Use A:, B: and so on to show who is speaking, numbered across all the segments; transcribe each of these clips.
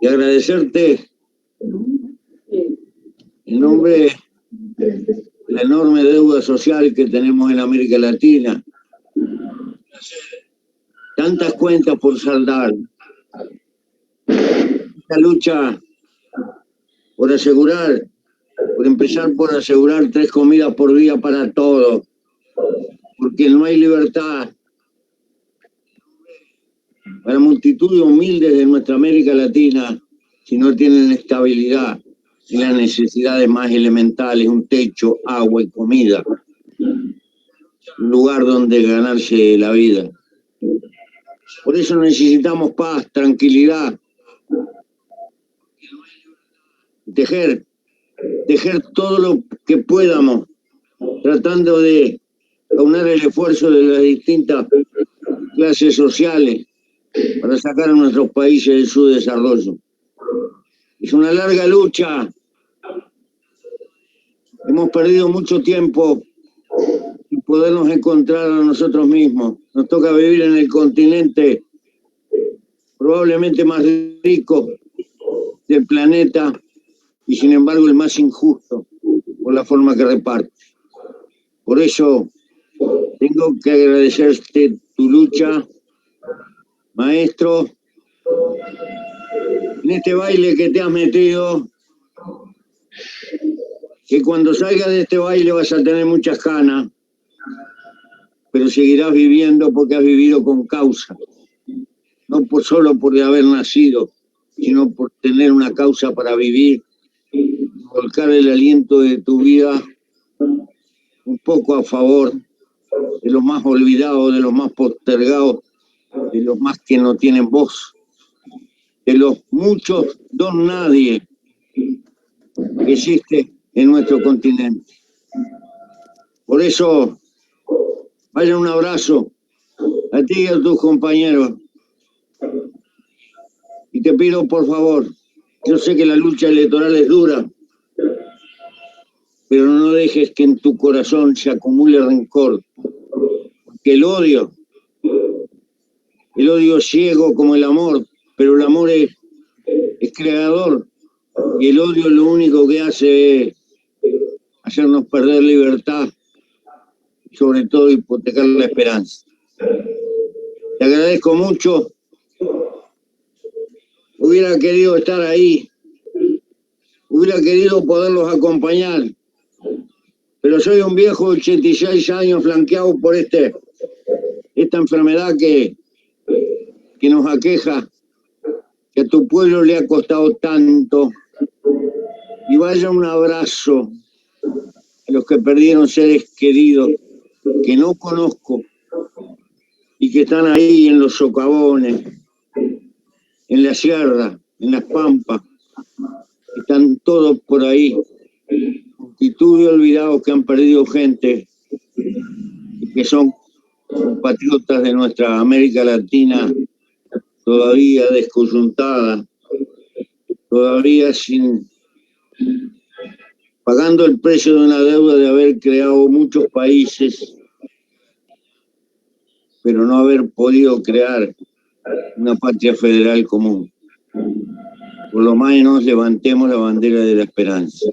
A: y agradecerte en nombre de la enorme deuda social que tenemos en América Latina. Tantas cuentas por saldar. Esta lucha por empezar por asegurar 3 comidas por día para todos, porque no hay libertad para multitud de humildes de nuestra América Latina si no tienen estabilidad y las necesidades más elementales, un techo, agua y comida, un lugar donde ganarse la vida. Por eso necesitamos paz, tranquilidad, tejer todo lo que podamos, tratando de aunar el esfuerzo de las distintas clases sociales para sacar a nuestros países de su desarrollo. Es una larga lucha. Hemos perdido mucho tiempo sin podernos encontrar a nosotros mismos. Nos toca vivir en el continente probablemente más rico del planeta y sin embargo el más injusto por la forma que reparte. Por eso tengo que agradecerte tu lucha, maestro, en este baile que te has metido, que cuando salgas de este baile vas a tener muchas canas, pero seguirás viviendo porque has vivido con causa, no solo por haber nacido, sino por tener una causa para vivir, volcar el aliento de tu vida un poco a favor de los más olvidados, de los más postergados, de los más que no tienen voz, de los muchos don nadie que existe en nuestro continente. Por eso, vaya un abrazo a ti y a tus compañeros. Y te pido, por favor, yo sé que la lucha electoral es dura, pero no dejes que en tu corazón se acumule rencor, porque el odio es ciego como el amor, pero el amor es creador, y el odio lo único que hace es hacernos perder libertad, y sobre todo hipotecar la esperanza. Te agradezco mucho. Hubiera querido estar ahí, hubiera querido poderlos acompañar, pero soy un viejo de 86 años flanqueado por esta enfermedad que nos aqueja, que a tu pueblo le ha costado tanto. Y vaya un abrazo a los que perdieron seres queridos que no conozco y que están ahí en los socavones, en la sierra, en las pampas. Están todos por ahí, multitud de olvidados que han perdido gente y que son compatriotas de nuestra América Latina todavía descoyuntada, todavía pagando el precio de una deuda de haber creado muchos países, pero no haber podido crear una patria federal común. Por lo menos levantemos la bandera de la esperanza.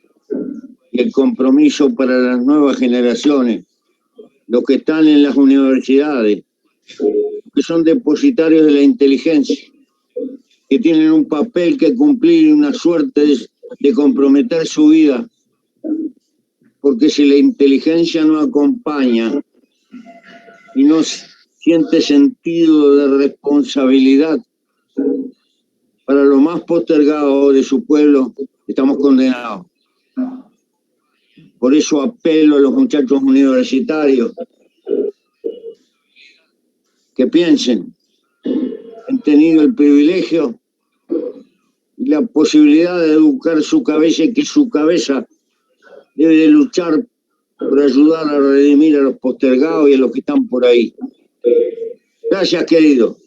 A: Y el compromiso para las nuevas generaciones, los que están en las universidades, que son depositarios de la inteligencia, que tienen un papel que cumplir y una suerte de comprometer su vida, porque si la inteligencia no acompaña y no siente sentido de responsabilidad para lo más postergado de su pueblo, estamos condenados. Por eso apelo a los muchachos universitarios que piensen, han tenido el privilegio y la posibilidad de educar su cabeza, y que su cabeza debe de luchar por ayudar a redimir a los postergados y a los que están por ahí. Gracias, querido.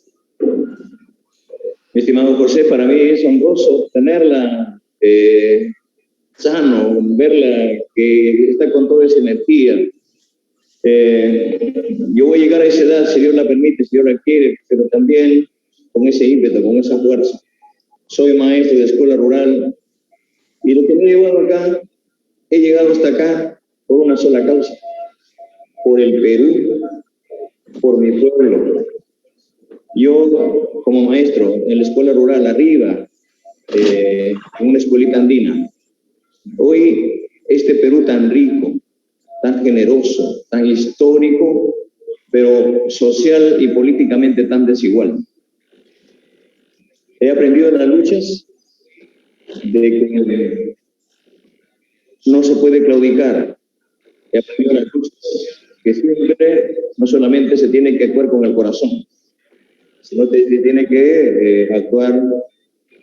B: Mi estimado José, para mí es honroso tenerla sano, verla que está con toda esa energía. Yo voy a llegar a esa edad, si Dios la permite, si Dios la quiere, pero también con ese ímpetu, con esa fuerza. Soy maestro de escuela rural y lo que me ha llevado acá, he llegado hasta acá por una sola causa, por el Perú, por mi pueblo. Yo, como maestro en la escuela rural arriba, en una escuelita andina, hoy este Perú tan rico, tan generoso, tan histórico, pero social y políticamente tan desigual. He aprendido en las luchas de que no se puede claudicar. He aprendido en las luchas que siempre no solamente se tiene que actuar con el corazón, sino que se tiene que actuar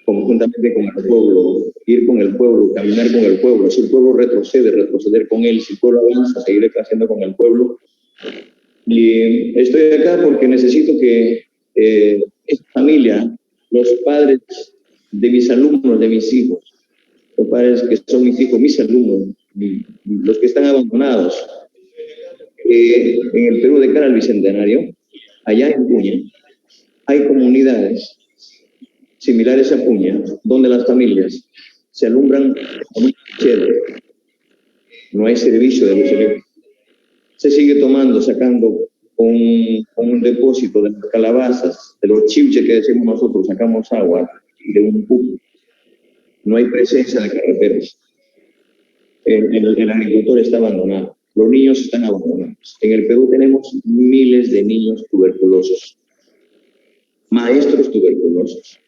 B: conjuntamente con el pueblo, ir con el pueblo, caminar con el pueblo. Si el pueblo retrocede, retroceder con él. Si el pueblo avanza, seguir creciendo con el pueblo. Y estoy acá porque necesito que esta familia, los padres de mis alumnos, de mis hijos, los padres que son mis hijos, mis alumnos, los que están abandonados, en el Perú de cara al Bicentenario, allá en Puña, hay comunidades similares a Puña, donde las familias se alumbran con un chero. No hay servicio de luz eléctrica. Se sigue tomando, sacando con un depósito de las calabazas, de los chiuches que decimos nosotros, sacamos agua de un cubo. No hay presencia de carreteras. El agricultor está abandonado. Los niños están abandonados. En el Perú tenemos miles de niños tuberculosos, maestros tuberculosos,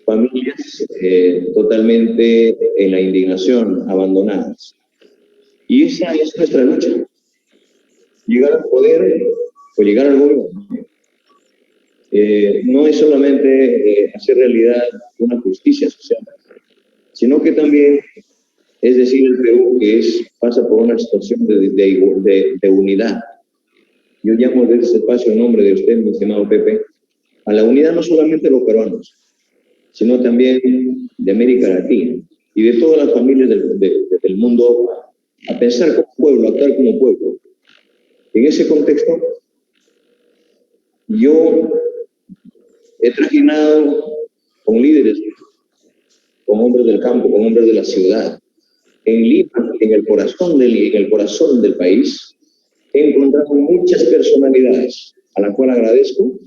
B: familias totalmente en la indignación, abandonadas. Y esa es nuestra lucha. Llegar al poder o llegar al gobierno no es solamente hacer realidad una justicia social, sino que también es decir el Perú que pasa por una situación de unidad. Yo llamo desde ese espacio en nombre de usted, mi estimado Pepe, a la unidad no solamente de los peruanos, sino también de América Latina y de todas las familias del mundo, a pensar como pueblo, a actuar como pueblo. En ese contexto, yo he trajinado con líderes, con hombres del campo, con hombres de la ciudad. En Lima, en el corazón del país, he encontrado muchas personalidades, a las cuales agradezco,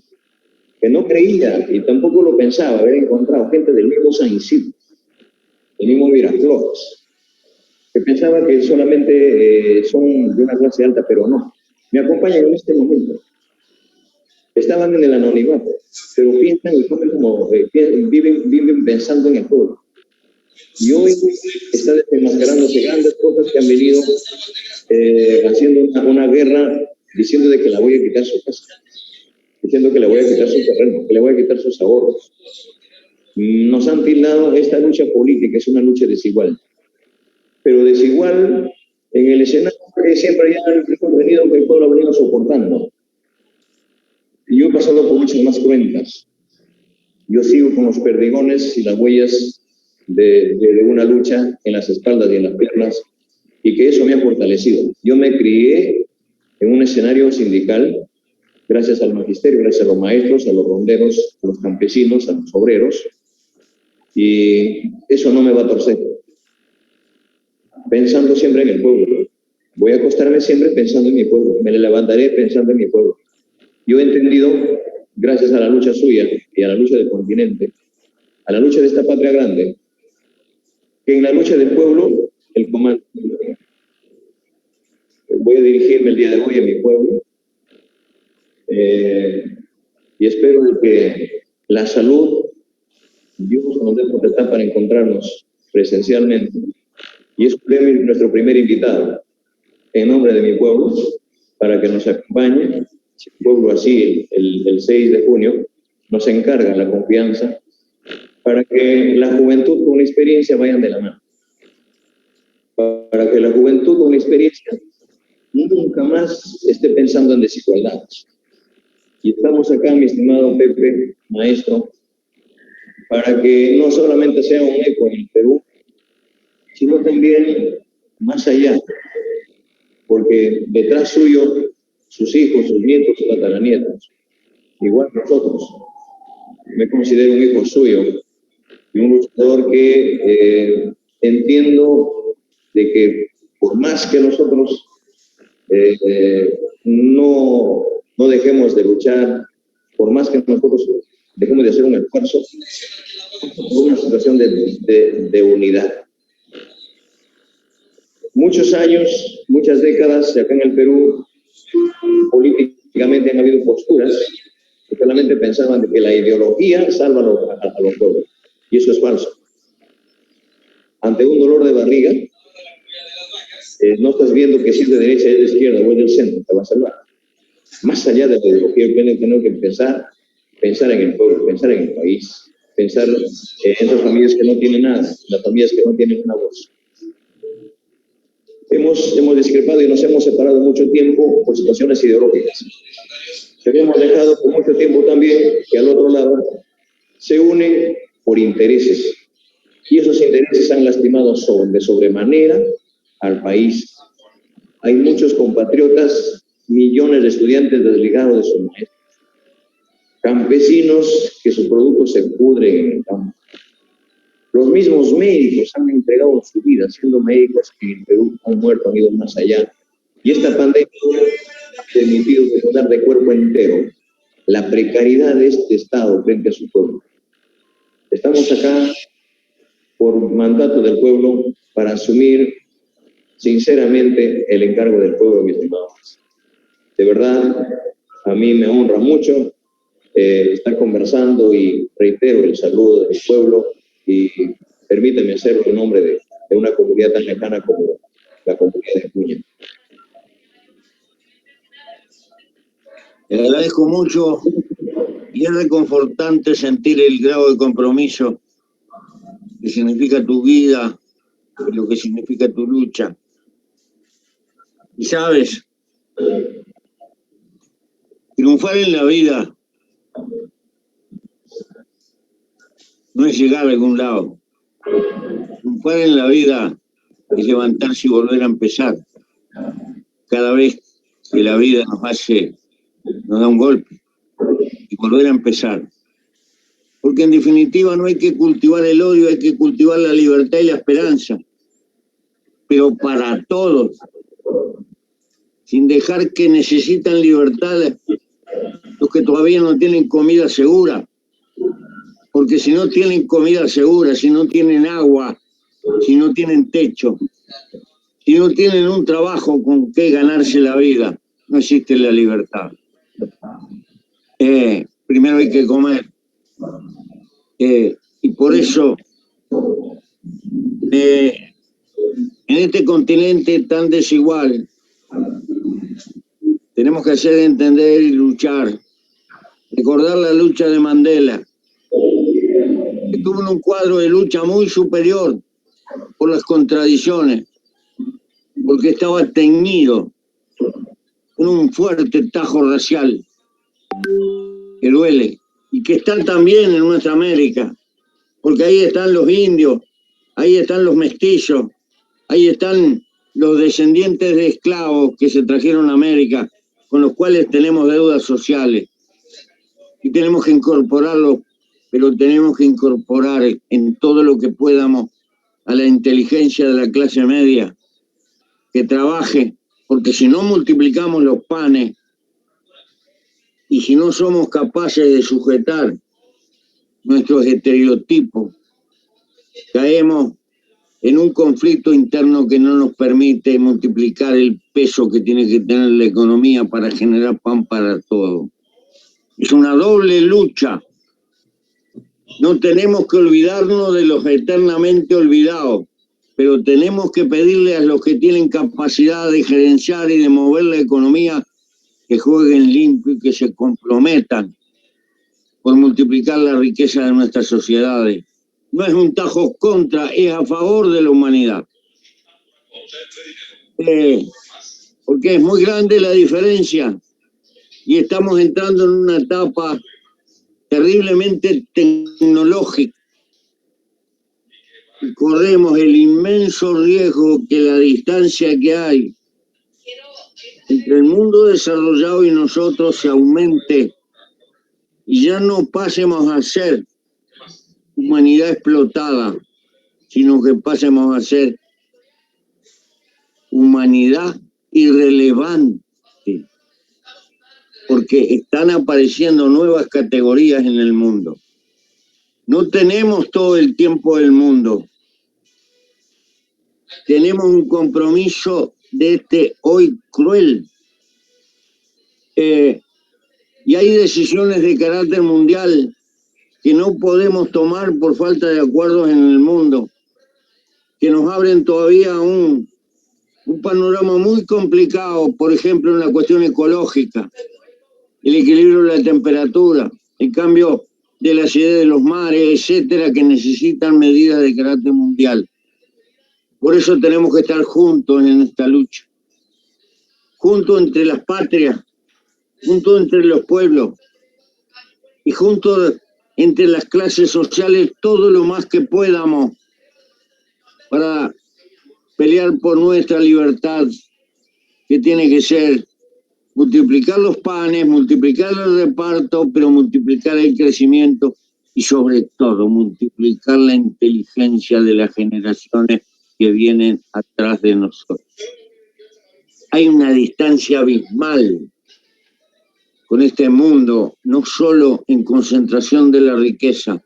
B: que no creía y tampoco lo pensaba haber encontrado gente del mismo San Isidro, del mismo Miraflores, que pensaba que solamente son de una clase alta, pero no. Me acompañan en este momento. Estaban en el anonimato, pero piensan y comen como viven pensando en el pueblo. Y hoy está desenmascarándose grandes cosas que han venido haciendo una guerra, diciendo de que la voy a quitar su casa, diciendo que le voy a quitar su terreno, que le voy a quitar sus ahorros. Nos han tildado esta lucha política, es una lucha desigual. Pero desigual en el escenario que siempre ya el contenido que el pueblo ha venido soportando. Y yo he pasado por muchas más cruentas. Yo sigo con los perdigones y las huellas de una lucha en las espaldas y en las piernas, y que eso me ha fortalecido. Yo me crié en un escenario sindical, gracias al magisterio, gracias a los maestros, a los ronderos, a los campesinos, a los obreros, y eso no me va a torcer. Pensando siempre en el pueblo. Voy a acostarme siempre pensando en mi pueblo, me levantaré pensando en mi pueblo. Yo he entendido, gracias a la lucha suya y a la lucha del continente, a la lucha de esta patria grande, que en la lucha del pueblo, el comando. Voy a dirigirme el día de hoy a mi pueblo y espero que la salud, Dios nos dé potestad para encontrarnos presencialmente. Y es nuestro primer invitado en nombre de mi pueblo para que nos acompañe. Si el pueblo así, el 6 de junio, nos encarga la confianza para que la juventud con la experiencia vayan de la mano. Para que la juventud con la experiencia nunca más esté pensando en desigualdades. Y estamos acá, mi estimado Pepe, maestro, para que no solamente sea un eco en el Perú, sino también más allá, porque detrás suyo, sus hijos, sus nietos, sus tataranietos, igual nosotros, me considero un hijo suyo y un luchador que entiendo de que por más que nosotros no dejemos de luchar, por más que nosotros dejemos de hacer un esfuerzo, por una situación de unidad. Muchos años, muchas décadas, acá en el Perú, políticamente han habido posturas que solamente pensaban de que la ideología salva a los pueblos. Y eso es falso. Ante un dolor de barriga, no estás viendo que si es de derecha, es de izquierda o es del centro, te va a salvar. Más allá de la ideología, tenemos que pensar en el pueblo, pensar en el país, pensar en esas familias que no tienen nada, las familias que no tienen una voz. Hemos discrepado y nos hemos separado mucho tiempo por situaciones ideológicas. Pero hemos dejado por mucho tiempo también que al otro lado se unen por intereses. Y esos intereses han lastimado de sobremanera al país. Hay muchos compatriotas, millones de estudiantes desligados de sus maestros, campesinos que sus productos se pudren en el campo. Los mismos médicos han entregado su vida, siendo médicos que en Perú han muerto, han ido más allá. Y esta pandemia ha permitido recordar de cuerpo entero la precariedad de este Estado frente a su pueblo. Estamos acá por mandato del pueblo para asumir sinceramente el encargo del pueblo, mis hermanos. De verdad, a mí me honra mucho estar conversando y reitero el saludo del pueblo y permítame hacerlo en nombre de una comunidad tan lejana como la comunidad de Puña.
A: Le agradezco mucho y es reconfortante sentir el grado de compromiso que significa tu vida, lo que significa tu lucha. Y sabes, triunfar en la vida no es llegar a algún lado. Triunfar en la vida es levantarse y volver a empezar. Cada vez que la vida nos da un golpe y volver a empezar. Porque en definitiva no hay que cultivar el odio, hay que cultivar la libertad y la esperanza. Pero para todos, sin dejar que necesitan libertad los que todavía no tienen comida segura. Porque si no tienen comida segura, si no tienen agua, si no tienen techo, si no tienen un trabajo con que ganarse la vida, no existe la libertad. Primero hay que comer. Y por eso, en este continente tan desigual, tenemos que hacer entender y luchar. Recordar la lucha de Mandela, que tuvo un cuadro de lucha muy superior por las contradicciones, porque estaba teñido con un fuerte tajo racial que duele y que están también en nuestra América, porque ahí están los indios, ahí están los mestizos, ahí están los descendientes de esclavos que se trajeron a América, con los cuales tenemos deudas sociales y tenemos que incorporarlos, pero tenemos que incorporar en todo lo que podamos a la inteligencia de la clase media, que trabaje, porque si no multiplicamos los panes y si no somos capaces de sujetar nuestros estereotipos, caemos en un conflicto interno que no nos permite multiplicar el peso que tiene que tener la economía para generar pan para todos. Es una doble lucha. No tenemos que olvidarnos de los eternamente olvidados, pero tenemos que pedirle a los que tienen capacidad de gerenciar y de mover la economía que jueguen limpio y que se comprometan por multiplicar la riqueza de nuestras sociedades. No es un tajo contra, es a favor de la humanidad. Porque es muy grande la diferencia y estamos entrando en una etapa terriblemente tecnológica. Y corremos el inmenso riesgo que la distancia que hay entre el mundo desarrollado y nosotros se aumente y ya no pasemos a ser humanidad explotada, sino que pasemos a ser humanidad irrelevante, porque están apareciendo nuevas categorías en el mundo. No tenemos todo el tiempo del mundo. Tenemos un compromiso de este hoy cruel. Y hay decisiones de carácter mundial que no podemos tomar por falta de acuerdos en el mundo, que nos abren todavía un panorama muy complicado, por ejemplo, en la cuestión ecológica, el equilibrio de la temperatura, el cambio de la acidez de los mares, etcétera, que necesitan medidas de carácter mundial. Por eso tenemos que estar juntos en esta lucha, juntos entre las patrias, juntos entre los pueblos y juntos entre las clases sociales todo lo más que podamos para pelear por nuestra libertad, que tiene que ser multiplicar los panes, multiplicar el reparto, pero multiplicar el crecimiento y sobre todo multiplicar la inteligencia de las generaciones que vienen atrás de nosotros. Hay una distancia abismal con este mundo, no solo en concentración de la riqueza,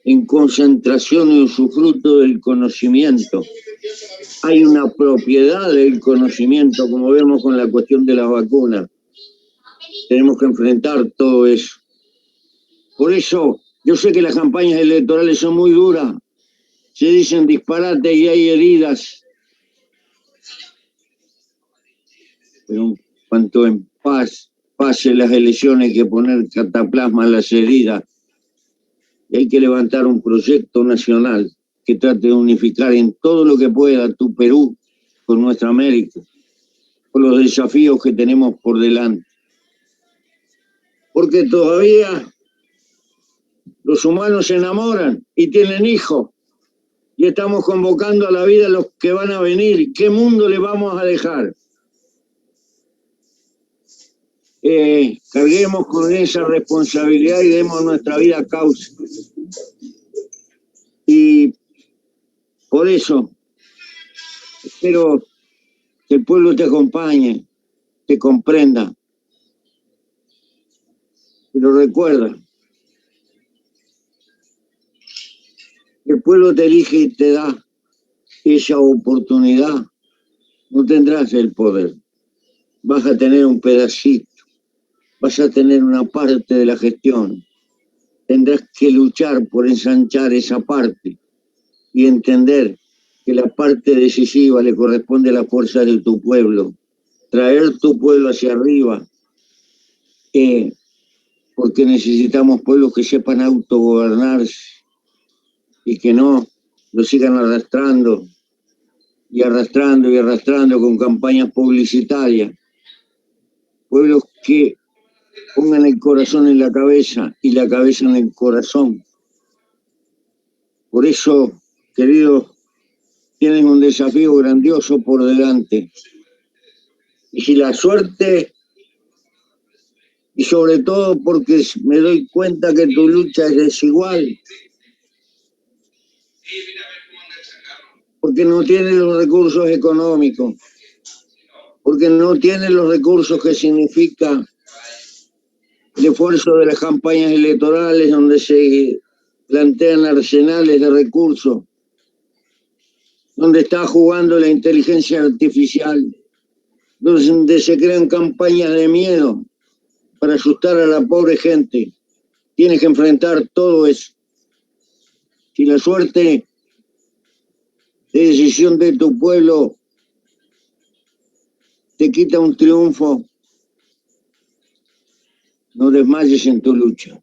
A: en concentración y usufructo del conocimiento. Hay una propiedad del conocimiento, como vemos con la cuestión de las vacunas. Tenemos que enfrentar todo eso. Por eso, yo sé que las campañas electorales son muy duras, se dicen disparates y hay heridas. Pero en cuanto en paz pase las elecciones, hay que poner cataplasma a las heridas. Y hay que levantar un proyecto nacional que trate de unificar en todo lo que pueda tu Perú con nuestra América, con los desafíos que tenemos por delante. Porque todavía los humanos se enamoran y tienen hijos, y estamos convocando a la vida a los que van a venir. ¿Qué mundo le vamos a dejar? Carguemos con esa responsabilidad y demos nuestra vida a causa. Y por eso espero que el pueblo te acompañe, te comprenda. Pero recuerda, el pueblo te elige y te da esa oportunidad. No tendrás el poder, vas a tener un pedacito, vas a tener una parte de la gestión. Tendrás que luchar por ensanchar esa parte y entender que la parte decisiva le corresponde a la fuerza de tu pueblo. Traer tu pueblo hacia arriba, porque necesitamos pueblos que sepan autogobernarse y que no lo sigan arrastrando y arrastrando y arrastrando con campañas publicitarias. Pueblos que pongan el corazón en la cabeza y la cabeza en el corazón. Por eso, queridos, tienen un desafío grandioso por delante. Y si la suerte, y sobre todo porque me doy cuenta que tu lucha es desigual, porque no tiene los recursos económicos, porque no tiene los recursos que significa el esfuerzo de las campañas electorales, donde se plantean arsenales de recursos, donde está jugando la inteligencia artificial, donde se crean campañas de miedo para asustar a la pobre gente. Tienes que enfrentar todo eso. Si la suerte de decisión de tu pueblo te quita un triunfo, no desmayes en tu lucha.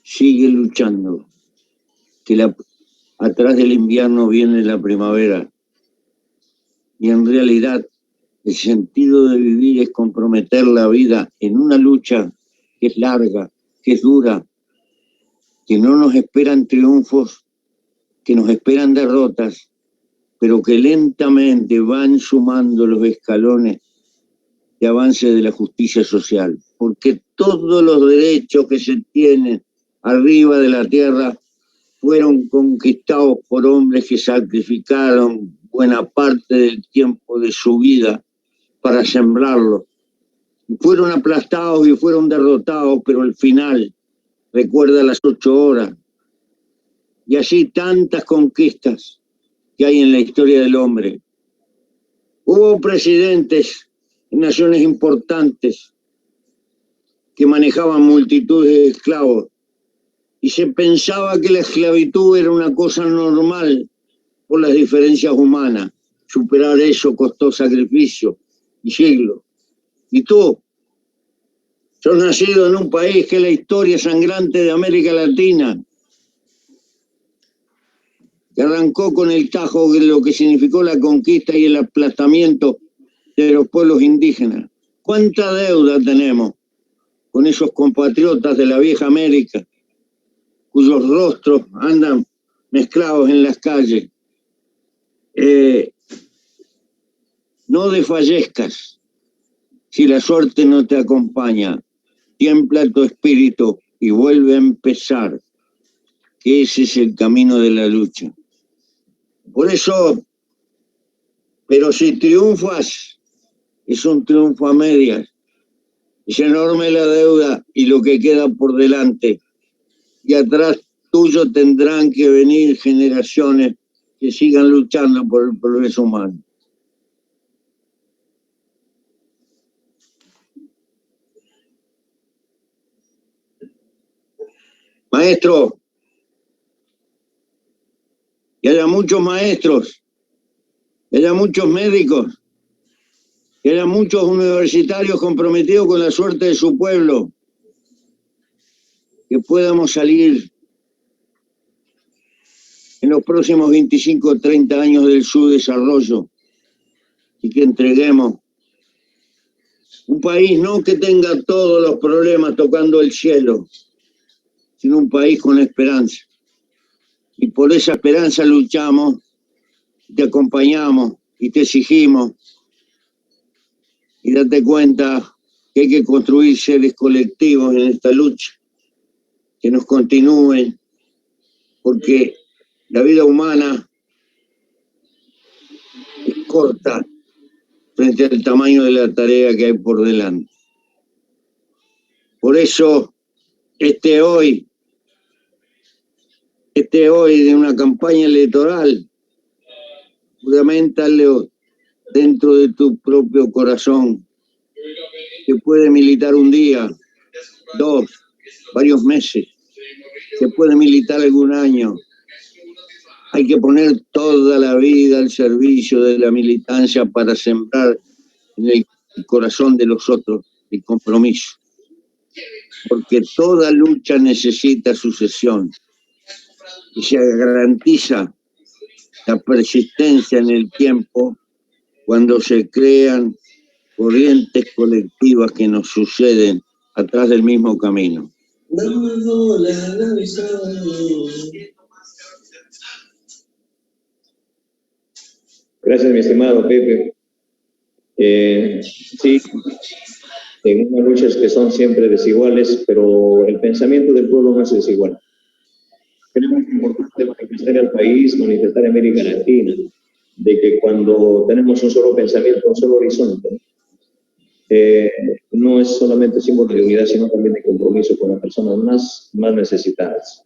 A: Sigue luchando, que atrás del invierno viene la primavera. Y en realidad el sentido de vivir es comprometer la vida en una lucha que es larga, que es dura, que no nos esperan triunfos, que nos esperan derrotas, pero que lentamente van sumando los escalones de avance de la justicia social, porque todos los derechos que se tienen arriba de la tierra fueron conquistados por hombres que sacrificaron buena parte del tiempo de su vida para sembrarlo. Fueron aplastados y fueron derrotados, pero al final recuerda las 8 horas. Y así tantas conquistas que hay en la historia del hombre. Hubo presidentes en naciones importantes que manejaban multitudes de esclavos y se pensaba que la esclavitud era una cosa normal por las diferencias humanas. Superar eso costó sacrificio y siglos. Y tú, sos nacido en un país que es la historia sangrante de América Latina, que arrancó con el tajo de lo que significó la conquista y el aplastamiento de los pueblos indígenas. ¿Cuánta deuda tenemos con esos compatriotas de la vieja América, cuyos rostros andan mezclados en las calles? No desfallezcas si la suerte no te acompaña. Tiembla tu espíritu y vuelve a empezar, que ese es el camino de la lucha. Por eso, pero si triunfas, es un triunfo a medias. Es enorme la deuda y lo que queda por delante. Y atrás tuyo tendrán que venir generaciones que sigan luchando por el progreso humano. Maestro, que haya muchos maestros, que haya muchos médicos, que haya muchos universitarios comprometidos con la suerte de su pueblo, que podamos salir en los próximos 25 o 30 años del subdesarrollo y que entreguemos un país no que tenga todos los problemas tocando el cielo, sino un país con esperanza. Y por esa esperanza luchamos, te acompañamos y te exigimos. Y date cuenta que hay que construir seres colectivos en esta lucha, que nos continúen, porque la vida humana es corta frente al tamaño de la tarea que hay por delante. Por eso, este hoy de una campaña electoral, fundamentalo dentro de tu propio corazón, que puede militar un día, 2, varios meses, que puede militar algún año. Hay que poner toda la vida al servicio de la militancia para sembrar en el corazón de los otros el compromiso. Porque toda lucha necesita sucesión y se garantiza la persistencia en el tiempo cuando se crean corrientes colectivas que nos suceden atrás del mismo camino.
B: Gracias, mi estimado Pepe. Sí, en unas luchas que son siempre desiguales, pero el pensamiento del pueblo no es desigual. Creo que es importante manifestar al país, manifestar a América Latina, de que cuando tenemos un solo pensamiento, un solo horizonte, no es solamente símbolo de unidad, sino también de compromiso con las personas más necesitadas.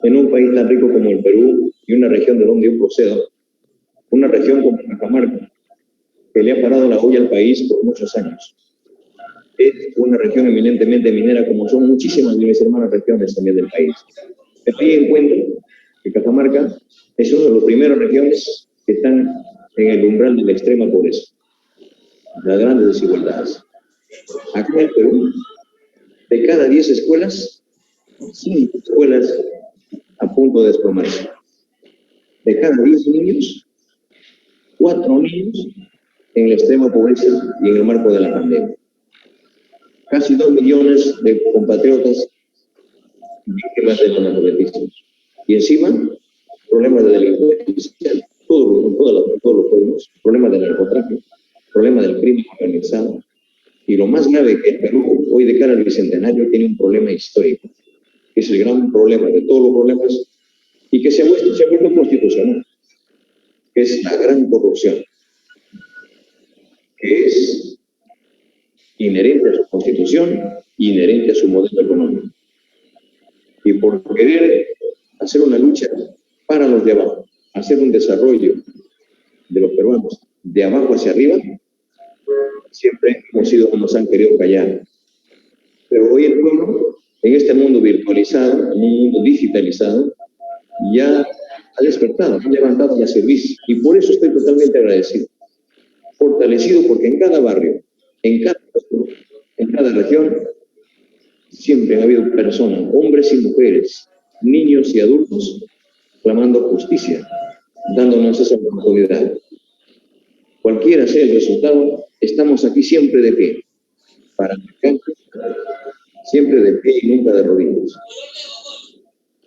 B: En un país tan rico como el Perú y una región de donde yo procedo, una región como Cajamarca, que le ha parado la olla al país por muchos años. Es una región eminentemente minera, como son muchísimas de mis hermanas regiones también del país. Ahí encuentro que Cajamarca es una de las primeras regiones que están en el umbral de la extrema pobreza, las grandes desigualdades. Acá en el Perú, de cada 10 escuelas, 5 escuelas a punto de desplomarse. De cada 10 niños, 4 niños en la extrema pobreza y en el marco de la pandemia. Casi 2 millones de compatriotas víctimas del analfabetismo. Y encima, problemas de delincuencia, todos los pueblos, problemas del narcotráfico, problemas del crimen organizado, Y lo más grave que el Perú, hoy de cara al Bicentenario, tiene un problema histórico, que es el gran problema de todos los problemas, y que se ha vuelto constitucional, que es la gran corrupción, que es inherente a su constitución, inherente a su modelo económico. Y por querer hacer una lucha para los de abajo, hacer un desarrollo de los peruanos de abajo hacia arriba, siempre hemos sido como nos han querido callar. Pero hoy el pueblo, en este mundo virtualizado, en un mundo digitalizado, ya ha despertado, ha levantado la cerviz. Y por eso estoy totalmente agradecido. Fortalecido porque en cada barrio, en cada región, siempre ha habido personas, hombres y mujeres, niños y adultos, clamando justicia, dándonos esa oportunidad. Cualquiera sea el resultado, estamos aquí siempre de pie, para marcar, siempre de pie y nunca de rodillas.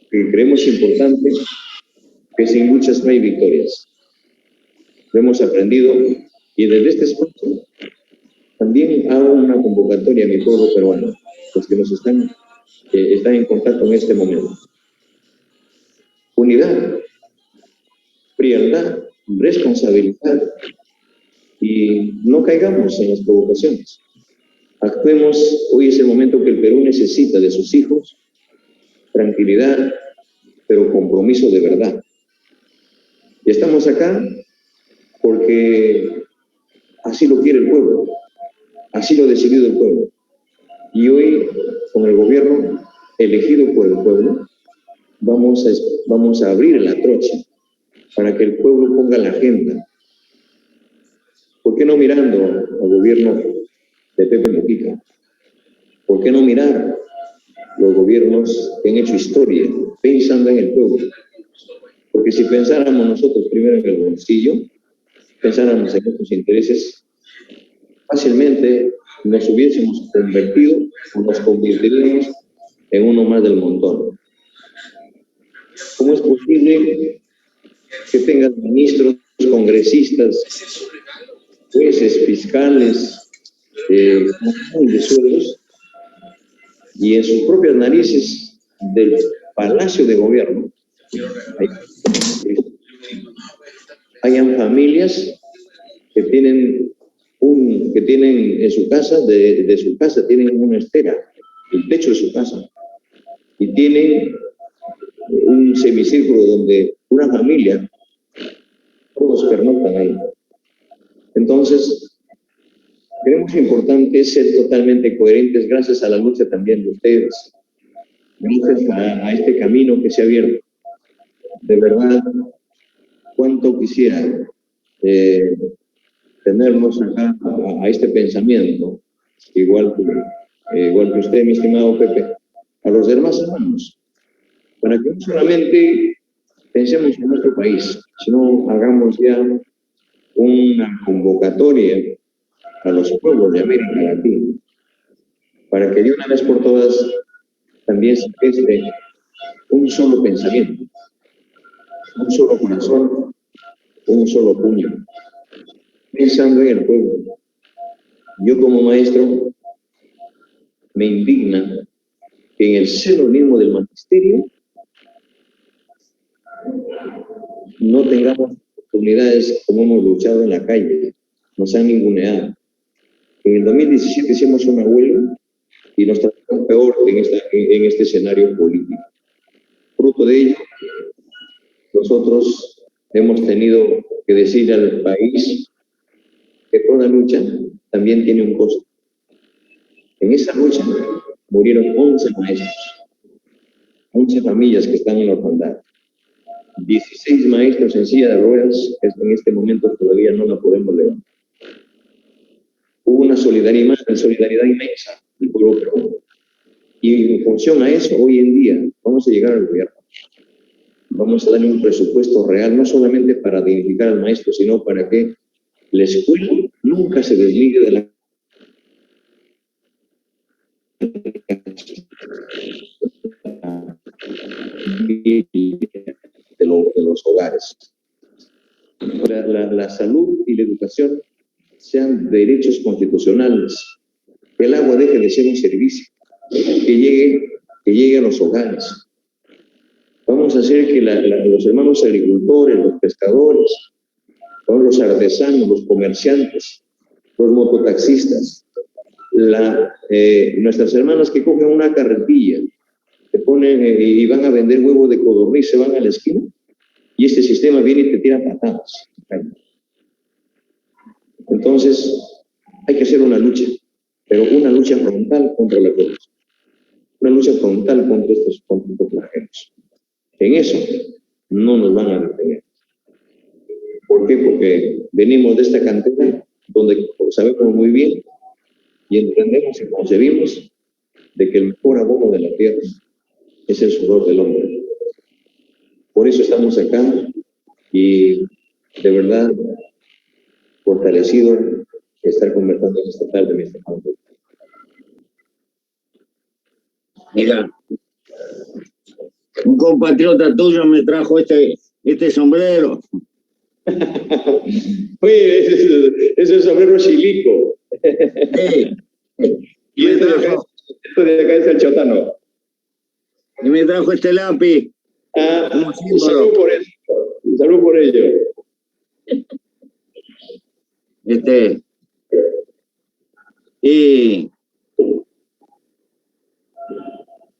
B: Que creemos importante que sin luchas no hay victorias. Lo hemos aprendido y desde este espacio también hago una convocatoria a mi pueblo peruano, los que nos están en contacto en este momento. Unidad, frialdad, responsabilidad y no caigamos en las provocaciones. Actuemos, hoy es el momento que el Perú necesita de sus hijos, tranquilidad, pero compromiso de verdad. Y estamos acá porque así lo quiere el pueblo, así lo ha decidido el pueblo. Y hoy, con el gobierno elegido por el pueblo, vamos a abrir la trocha para que el pueblo ponga la agenda. ¿Por qué no mirando al gobierno de Pepe Mujica? ¿Por qué no mirar los gobiernos que han hecho historia pensando en el pueblo? Porque si pensáramos nosotros primero en el bolsillo, pensáramos en nuestros intereses, fácilmente nos hubiésemos convertido o nos convertiríamos en uno más del montón. ¿Cómo es posible que tengan ministros, congresistas, jueces, fiscales, de sueldos, y en sus propias narices del Palacio de Gobierno hayan familias que tienen en su casa, de su casa, tienen una estera, el techo de su casa, y tienen un semicírculo donde una familia, todos pernoctan ahí. Entonces, creemos importante ser totalmente coherentes gracias a la lucha también de ustedes, gracias a este camino que se ha abierto. De verdad, cuánto quisiera tenernos acá a este pensamiento, igual que usted, mi estimado Pepe, a los demás hermanos, para que no solamente pensemos en nuestro país, sino hagamos ya una convocatoria a los pueblos de América Latina, para que de una vez por todas también se geste un solo pensamiento, un solo corazón, un solo puño, pensando en el pueblo. Yo como maestro me indigna que en el seno mismo del magisterio no tengamos oportunidades como hemos luchado en la calle, nos han ninguneado. En el 2017 hicimos una huelga y nos trataron peor en este escenario político. Fruto de ello, nosotros hemos tenido que decir al país que toda lucha también tiene un costo. En esa lucha murieron 11 maestros, 11 familias que están en la orfandad, 16 maestros en silla de ruedas, que en este momento todavía no la podemos levantar. Hubo una solidaridad inmensa del pueblo peruano. Y en función a eso, hoy en día, vamos a llegar al gobierno. Vamos a darle un presupuesto real, no solamente para dignificar al maestro, sino para que la escuela nunca se desligue de los hogares. La salud y la educación sean derechos constitucionales que el agua deje de ser un servicio, que llegue a los hogares. Vamos a hacer que los hermanos agricultores, los pescadores, los artesanos, los comerciantes, los mototaxistas, nuestras hermanas que cogen una carretilla, se ponen y van a vender huevos de codorniz, se van a la esquina, y este sistema viene y te tira patadas. Entonces, hay que hacer una lucha, pero una lucha frontal contra la corrupción, una lucha frontal contra estos flagelos. En eso no nos van a detener. ¿Por qué? Porque venimos de esta cantera donde sabemos muy bien y entendemos y concebimos de que el mejor abono de la tierra es el sudor del hombre. Por eso estamos acá y de verdad fortalecido de estar conversando en esta tarde, mi estimado.
A: Mira, un compatriota tuyo me trajo este sombrero.
B: Oye, ese es sombrero chilico.
A: Sí.
B: Y esto de acá es el chotano.
A: Y me trajo este lápiz.
B: Salud por eso. Salud por ello.
A: Y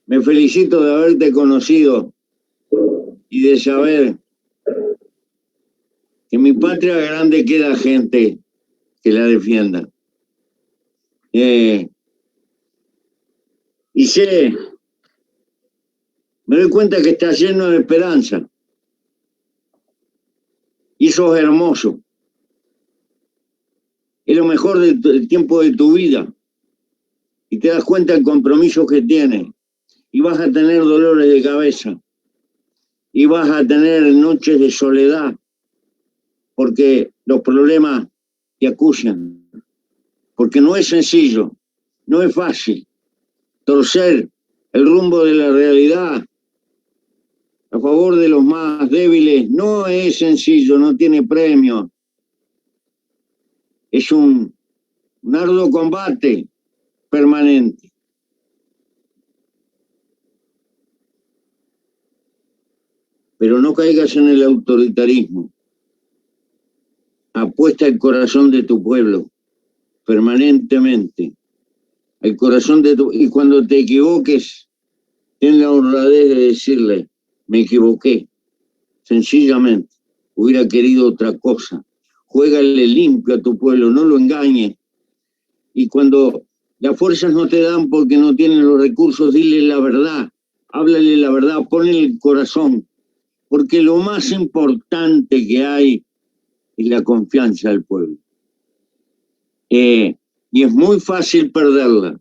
A: me felicito de haberte conocido y de saber que en mi patria grande queda gente que la defienda. Y me doy cuenta que estás lleno de esperanza. Y sos hermoso. Es lo mejor del tiempo de tu vida. Y te das cuenta del compromiso que tienes. Y vas a tener dolores de cabeza. Y vas a tener noches de soledad. Porque los problemas te acusan. Porque no es sencillo. No es fácil. Torcer el rumbo de la realidad a favor de los más débiles no es sencillo, no tiene premio. Es un arduo combate permanente. Pero no caigas en el autoritarismo. Apuesta el corazón de tu pueblo permanentemente. El corazón de tu... Y cuando te equivoques, ten la honradez de decirle: me equivoqué. Sencillamente, hubiera querido otra cosa. Juégale limpio a tu pueblo, no lo engañes. Y cuando las fuerzas no te dan porque no tienen los recursos, dile la verdad. Háblale la verdad, ponle el corazón. Porque lo más importante que hay es la confianza del pueblo. Y es muy fácil perderla.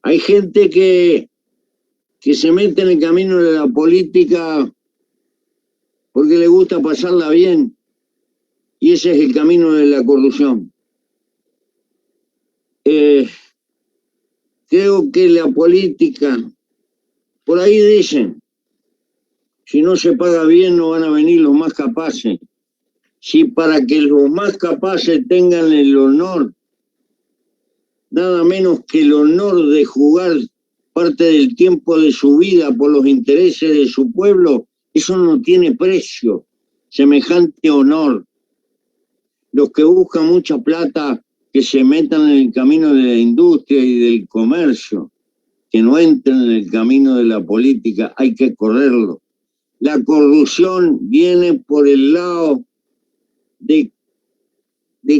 A: Hay gente que se mete en el camino de la política porque le gusta pasarla bien, y ese es el camino de la corrupción. Creo que la política, por ahí dicen, si no se paga bien no van a venir los más capaces. Si para que los más capaces tengan el honor, nada menos que el honor de jugar parte del tiempo de su vida por los intereses de su pueblo, eso no tiene precio, semejante honor. Los que buscan mucha plata, que se metan en el camino de la industria y del comercio, que no entren en el camino de la política, hay que correrlo. La corrupción viene por el lado de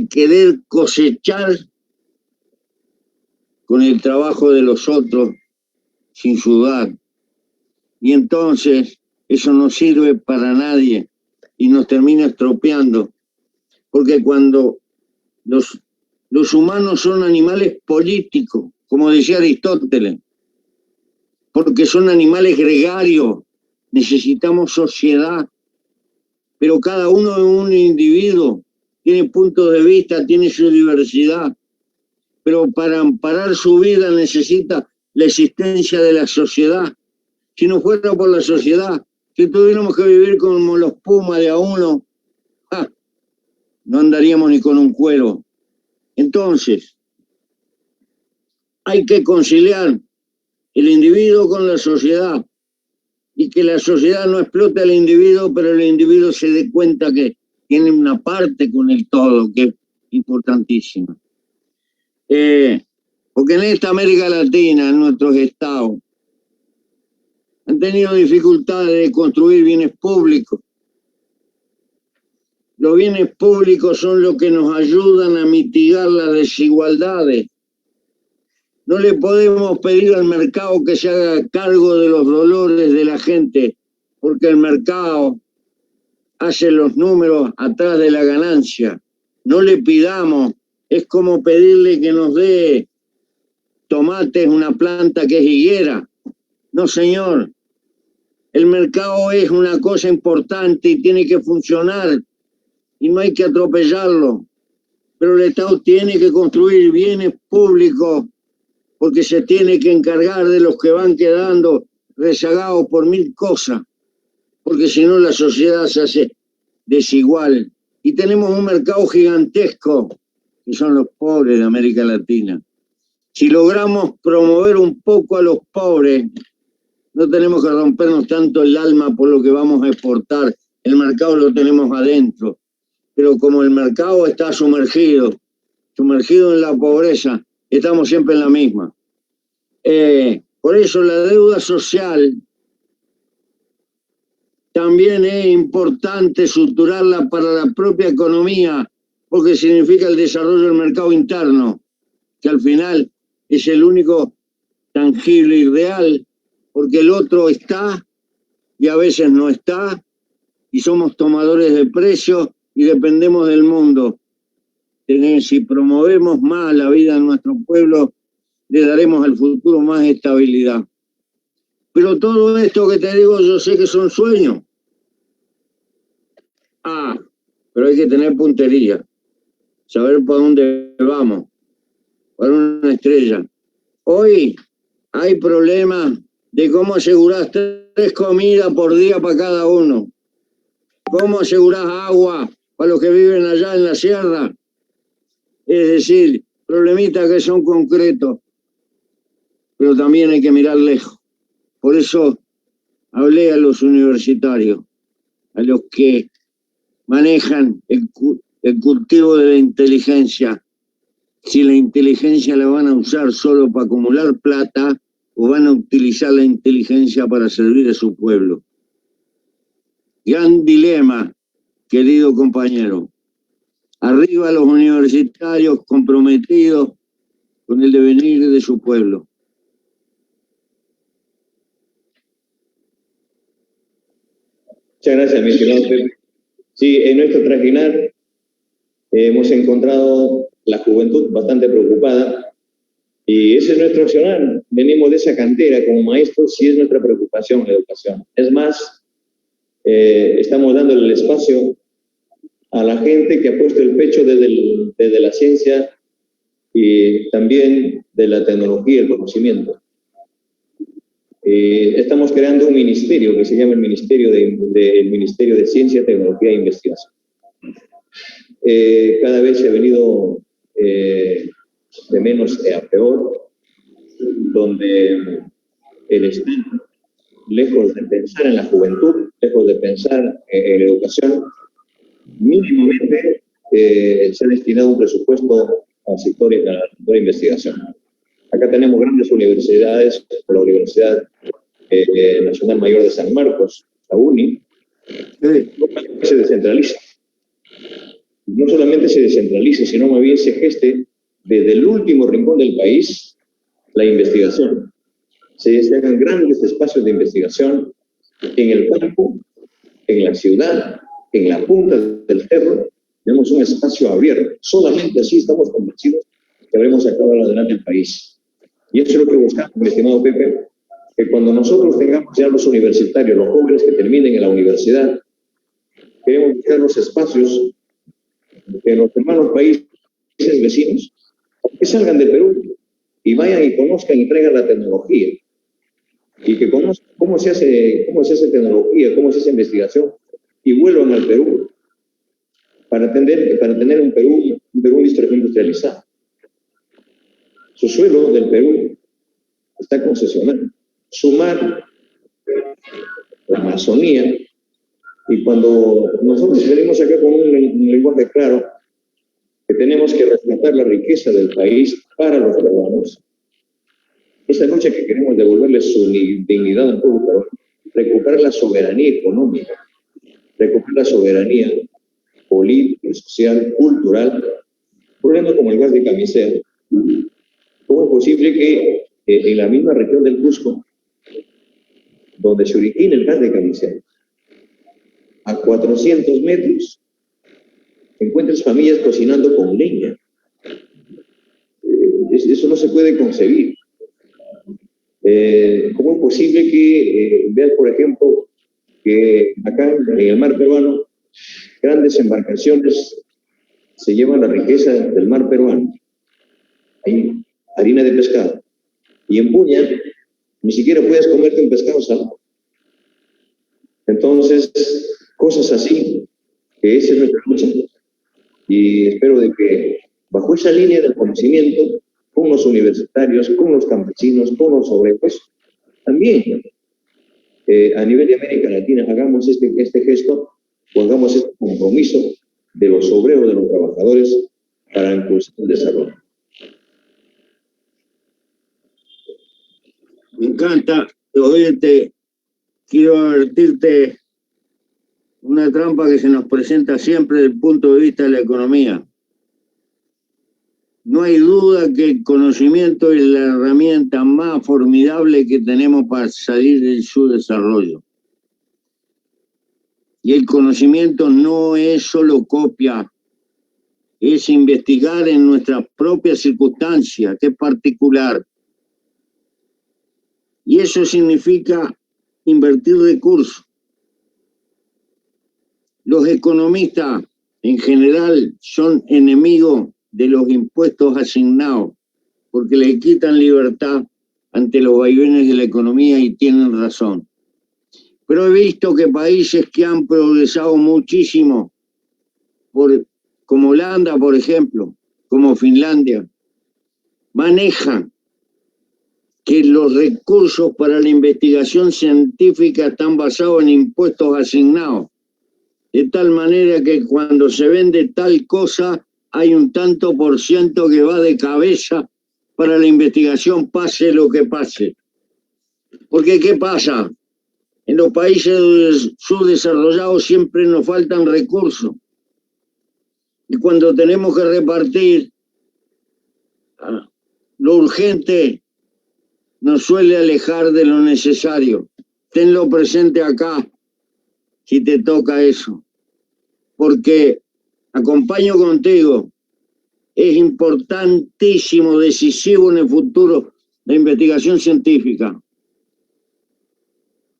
A: querer cosechar con el trabajo de los otros sin sudar. Y entonces eso no sirve para nadie y nos termina estropeando. Porque cuando los humanos son animales políticos, como decía Aristóteles, porque son animales gregarios, necesitamos sociedad, pero cada uno es un individuo, tiene puntos de vista, tiene su diversidad, pero para amparar su vida necesita la existencia de la sociedad. Si no fuera por la sociedad, si tuviéramos que vivir como los pumas de a uno, no andaríamos ni con un cuero. Entonces, hay que conciliar el individuo con la sociedad y que la sociedad no explote al individuo, pero el individuo se dé cuenta que tiene una parte con el todo, que es importantísima. Porque en esta América Latina, en nuestros estados, han tenido dificultades de construir bienes públicos. Los bienes públicos son los que nos ayudan a mitigar las desigualdades. No le podemos pedir al mercado que se haga cargo de los dolores de la gente, porque el mercado hace los números atrás de la ganancia. No le pidamos, es como pedirle que nos dé tomates, una planta que es higuera. No, señor. El mercado es una cosa importante y tiene que funcionar y no hay que atropellarlo. Pero el Estado tiene que construir bienes públicos porque se tiene que encargar de los que van quedando rezagados por mil cosas, porque si no la sociedad se hace desigual. Y tenemos un mercado gigantesco, que son los pobres de América Latina. Si logramos promover un poco a los pobres, no tenemos que rompernos tanto el alma por lo que vamos a exportar. El mercado lo tenemos adentro. Pero como el mercado está sumergido en la pobreza, estamos siempre en la misma. Por eso la deuda social también es importante estructurarla para la propia economía, porque significa el desarrollo del mercado interno, que al final es el único tangible y real, porque el otro está y a veces no está, y somos tomadores de precios y dependemos del mundo. Si promovemos más la vida de nuestro pueblo, le daremos al futuro más estabilidad. Pero todo esto que te digo, yo sé que son sueños. Pero hay que tener puntería, saber por dónde vamos, para una estrella. Hoy hay problemas de cómo asegurar 3 comidas por día para cada uno. ¿Cómo asegurar agua para los que viven allá en la sierra? Es decir, problemitas que son concretos, pero también hay que mirar lejos. Por eso hablé a los universitarios, a los que manejan el cultivo de la inteligencia. Si la inteligencia la van a usar solo para acumular plata o van a utilizar la inteligencia para servir a su pueblo. Gran dilema, querido compañero. Arriba los universitarios comprometidos con el devenir de su pueblo.
B: Muchas gracias, mi estimado Pepe. Sí, en nuestro trajinar hemos encontrado la juventud bastante preocupada y ese es nuestro accionar. Venimos de esa cantera como maestros y es nuestra preocupación la educación. Es más, estamos dándole el espacio a la gente que ha puesto el pecho desde la ciencia y también de la tecnología y el conocimiento. Estamos creando un ministerio que se llama el Ministerio de Ciencia, Tecnología e Investigación. Cada vez se ha venido de menos a peor, donde el Estado, lejos de pensar en la juventud, lejos de pensar en la educación, mínimamente se ha destinado un presupuesto al sector de investigación. Acá tenemos grandes universidades, la Universidad Nacional Mayor de San Marcos, la UNI, que se descentraliza. No solamente se descentralice, sino más bien se geste desde el último rincón del país la investigación. Se hagan grandes espacios de investigación en el campo, en la ciudad, en la punta del cerro. Tenemos un espacio abierto. Solamente así estamos convencidos que habremos sacado adelante el país. Y eso es lo que buscamos, mi estimado Pepe, que cuando nosotros tengamos ya los universitarios, los jóvenes que terminen en la universidad, queremos buscar los espacios en los hermanos países vecinos, que salgan de Perú y vayan y conozcan y traigan la tecnología. Y que conozcan cómo se hace tecnología, cómo se hace investigación, y vuelvan al Perú para tener un Perú industrializado. Su suelo del Perú está concesionado. Sumar la Amazonía, y cuando nosotros venimos acá con un lenguaje claro, que tenemos que rescatar la riqueza del país para los peruanos, esta lucha que queremos devolverle su dignidad al pueblo peruano, recuperar la soberanía económica, recuperar la soberanía política, social, cultural, problemas como el gas de camisea. ¿Cómo es posible que en la misma región del Cusco, donde se origina el gas de camisea, a 400 metros, encuentres familias cocinando con leña? Eso no se puede concebir. ¿Cómo es posible que veas, por ejemplo, que acá en el mar peruano grandes embarcaciones se llevan la riqueza del mar peruano? Hay harina de pescado. Y en Puña ni siquiera puedes comerte un pescado salado. Entonces, cosas así, que esa es nuestra lucha. Y espero de que bajo esa línea del conocimiento, con los universitarios, con los campesinos, con los obreros, también a nivel de América Latina hagamos este gesto, o hagamos este compromiso de los obreros, de los trabajadores, para impulsar el desarrollo.
A: Me encanta. Oye, quiero advertirte una trampa que se nos presenta siempre desde el punto de vista de la economía. No hay duda que el conocimiento es la herramienta más formidable que tenemos para salir del subdesarrollo. Y el conocimiento no es solo copia, es investigar en nuestras propias circunstancias, que es particular. Y eso significa invertir recursos. Los economistas en general son enemigos de los impuestos asignados, porque le quitan libertad ante los vaivenes de la economía, y tienen razón. Pero he visto que países que han progresado muchísimo, como Holanda, por ejemplo, como Finlandia, manejan que los recursos para la investigación científica están basados en impuestos asignados, de tal manera que cuando se vende tal cosa, hay un tanto por ciento que va de cabeza para la investigación, pase lo que pase. Porque ¿qué pasa? En los países subdesarrollados siempre nos faltan recursos. Y cuando tenemos que repartir, lo urgente nos suele alejar de lo necesario. Tenlo presente acá, si te toca eso. Porque acompaño contigo, es importantísimo, decisivo en el futuro la investigación científica.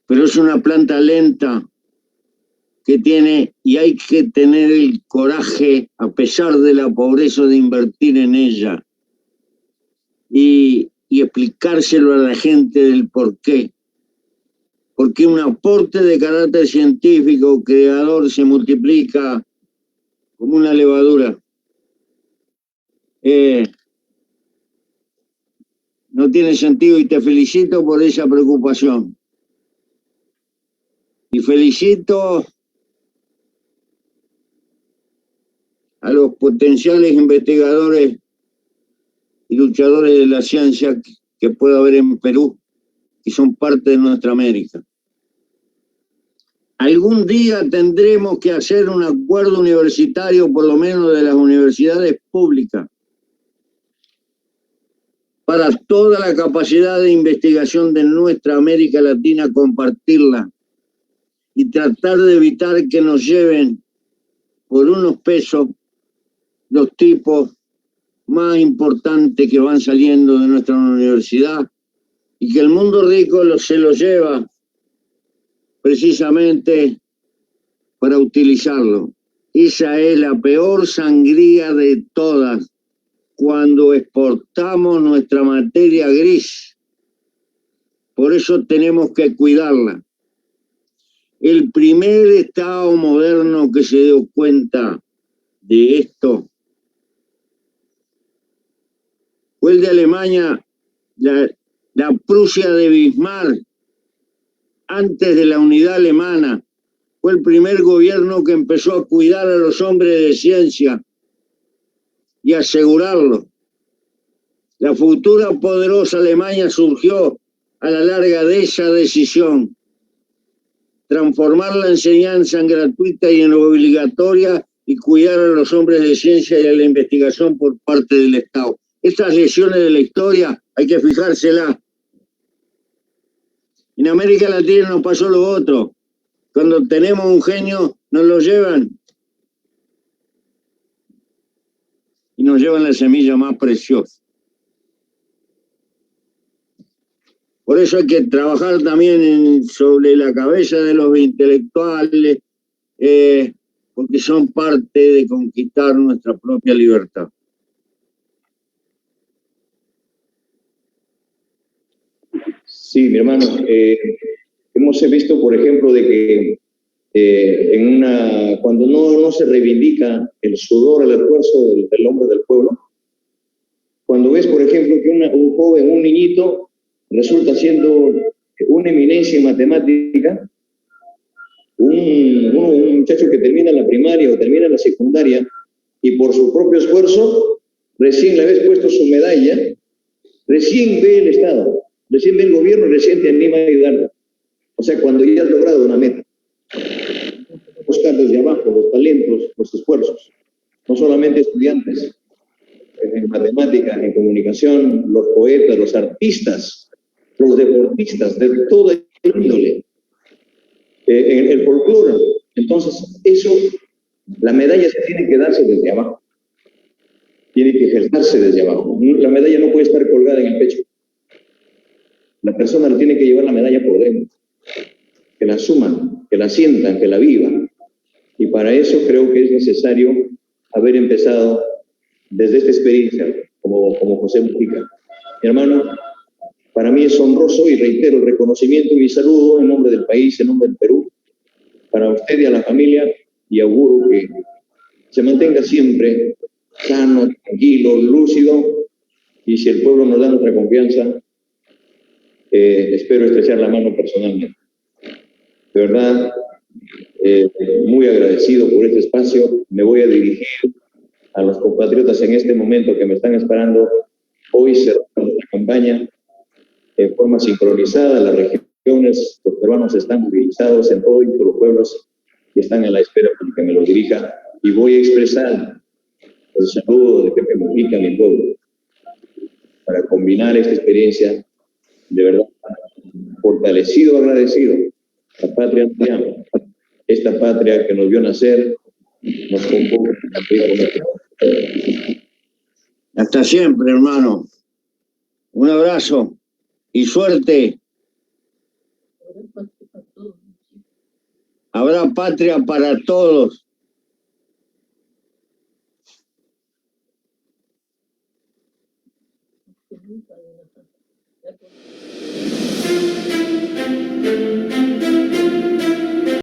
A: Pero es una planta lenta que tiene, y hay que tener el coraje, a pesar de la pobreza, de invertir en ella y explicárselo a la gente del por qué. Porque un aporte de carácter científico creador se multiplica como una levadura. No tiene sentido, y te felicito por esa preocupación. Y felicito a los potenciales investigadores y luchadores de la ciencia que pueda haber en Perú, y son parte de nuestra América. Algún día tendremos que hacer un acuerdo universitario, por lo menos de las universidades públicas, para toda la capacidad de investigación de nuestra América Latina, compartirla y tratar de evitar que nos lleven por unos pesos los tipos más importantes que van saliendo de nuestra universidad, y que el mundo rico se los lleva precisamente para utilizarlo. Esa es la peor sangría de todas, cuando exportamos nuestra materia gris. Por eso tenemos que cuidarla. El primer Estado moderno que se dio cuenta de esto fue el de Alemania, la Prusia de Bismarck, antes de la unidad alemana. Fue el primer gobierno que empezó a cuidar a los hombres de ciencia y asegurarlo. La futura poderosa Alemania surgió a la larga de esa decisión. Transformar la enseñanza en gratuita y en obligatoria y cuidar a los hombres de ciencia y a la investigación por parte del Estado. Estas lecciones de la historia hay que fijárselas. En América Latina nos pasó lo otro. Cuando tenemos un genio, nos lo llevan. Y nos llevan la semilla más preciosa. Por eso hay que trabajar también sobre la cabeza de los intelectuales, porque son parte de conquistar nuestra propia libertad.
B: Sí, mi hermano. Hemos visto, por ejemplo, de que cuando no se reivindica el sudor, el esfuerzo del hombre del pueblo, cuando ves, por ejemplo, que un joven, un niñito, resulta siendo una eminencia en matemática, un muchacho que termina la primaria o termina la secundaria y por su propio esfuerzo, recién le habéis puesto su medalla, recién ve el Estado, recién ve el gobierno, recién te anima a ayudarlo. O sea, cuando ya has logrado una meta, buscar desde abajo los talentos, los esfuerzos, no solamente estudiantes, en matemáticas, en comunicación, los poetas, los artistas, los deportistas, de toda índole, en el folclore. Entonces, eso, la medalla se tiene que darse desde abajo, tiene que ejercerse desde abajo. La medalla no puede estar colgada en el pecho. La persona la tiene que llevar la medalla por dentro, que la suman, que la sientan, que la vivan. Y para eso creo que es necesario haber empezado desde esta experiencia, como José Mujica. Mi hermano, para mí es honroso y reitero el reconocimiento y mi saludo en nombre del país, en nombre del Perú, para usted y a la familia, y auguro que se mantenga siempre sano, tranquilo, lúcido, y si el pueblo nos da nuestra confianza, espero estrechar la mano personalmente. De verdad, muy agradecido por este espacio. Me voy a dirigir a los compatriotas en este momento que me están esperando. Hoy cerramos la campaña en forma sincronizada. Las regiones, los peruanos están movilizados en todos los pueblos y están a la espera para que me lo dirija. Y voy a expresar el saludo de Pepe Mujica a mi pueblo para combinar esta experiencia de verdad fortalecido, agradecido. La patria nos llama. Esta patria que nos vio nacer nos convoca a cumplir.
A: Hasta siempre, hermano. Un abrazo y suerte. Habrá patria para todos.